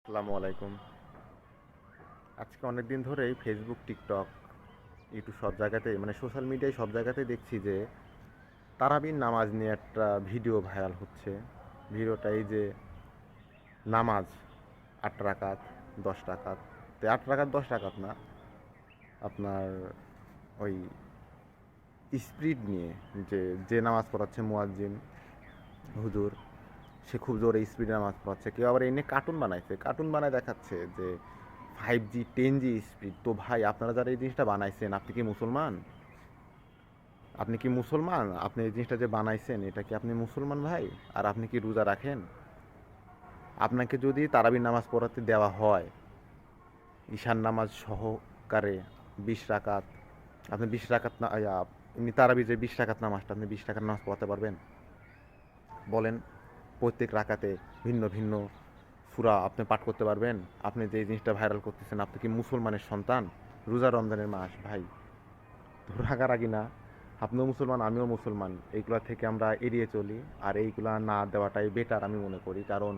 আসসালামু আলাইকুম। আজকে অনেক দিন ধরেই ফেসবুক, টিকটক, ইউটিউব সব জায়গাতেই মানে সোশ্যাল মিডিয়ায় সব জায়গাতেই দেখছি যে তারাবির নামাজ নিয়ে একটা ভিডিও ভাইরাল হচ্ছে। ভিডিওটা এই যে নামাজ ৮ রাকাত, ১০ রাকাত, তো ৮ রাকাত ১০ রাকাত না, আপনার ওই স্পিড নিয়ে যে যে নামাজ পড়াচ্ছে মুয়াজ্জিন হুজুর, সে খুব জোরে স্পিডে নামাজ পড়াচ্ছে। কেউ আবার এনে কার্টুন বানাইছে, কার্টুন বানায় দেখাচ্ছে যে 5G 10G স্পিড। তো ভাই, আপনারা যারা এই জিনিসটা বানাইছেন, আপনি কি মুসলমান? আপনি কি মুসলমান? আপনি এই জিনিসটা যে বানাইছেন, এটা কি আপনি মুসলমান ভাই? আর আপনি কি রোজা রাখেন? আপনাকে যদি তারাবির নামাজ পড়াতে দেওয়া হয় ঈশান নামাজ সহকারে 20 রাকাত, আপনি 20 রাকাত না এমনি তারাবির যে 20 রাকাত নামাজটা, আপনি 20 রাকাত নামাজ পড়াতে পারবেন? বলেন। প্রত্যেক রাকাতে ভিন্ন ভিন্ন সূরা আপনি পাঠ করতে পারবেন? আপনি যে এই জিনিসটা ভাইরাল করতেছেন, আপনি কি মুসলমানের সন্তান? রোজা রমজানের মাস ভাই, তো রাগারাগি না। আপনিও মুসলমান, আমিও মুসলমান, এইগুলা থেকে আমরা এড়িয়ে চলি। আর এইগুলা না দেওয়াটাই বেটার আমি মনে করি। কারণ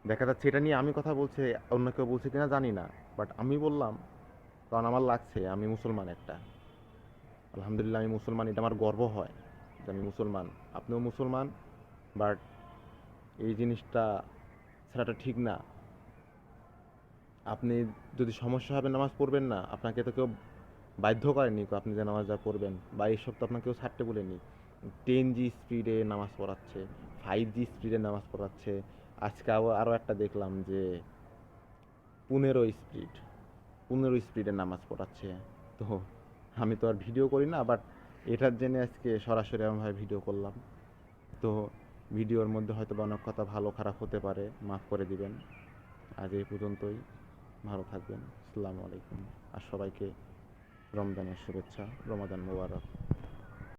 দেখা যাচ্ছে এটা নিয়ে আমি কথা বলছি, অন্য কেউ বলছে কিনা জানি না, বাট আমি বললাম কারণ আমার লাগছে আমি মুসলমান একটা। আলহামদুলিল্লাহ আমি মুসলমান, এটা আমার গর্ব হয় যে আমি মুসলমান। আপনিও মুসলমান, বাট এই জিনিসটা ছাড়াটা ঠিক না। আপনি যদি সমস্যা হবে নামাজ পড়বেন না, আপনাকে তো কেউ বাধ্য করেনি আপনি যে নামাজটা পড়বেন, বা এইসব তো আপনাকে কেউ ছাড়তে বলেনি। 10G স্পিডে নামাজ পড়াচ্ছে, 5G স্পিডে নামাজ পড়াচ্ছে। আজকে আরও একটা দেখলাম যে 15 স্পিড, 15 স্পিডে নামাজ পড়াচ্ছে। তো আমি তো আর ভিডিও করি না, বাট এটার জন্য আজকে সরাসরি এমনভাবে ভিডিও করলাম। তো ভিডিওর মধ্যে হয়তো বা অনেক কথা ভালো খারাপ হতে পারে, মাফ করে দিবেন। আজ এই পর্যন্তই। ভালো থাকবেন। আসসালামু আলাইকুম। আর সবাইকে রমজানের শুভেচ্ছা। রমাদান মোবারক।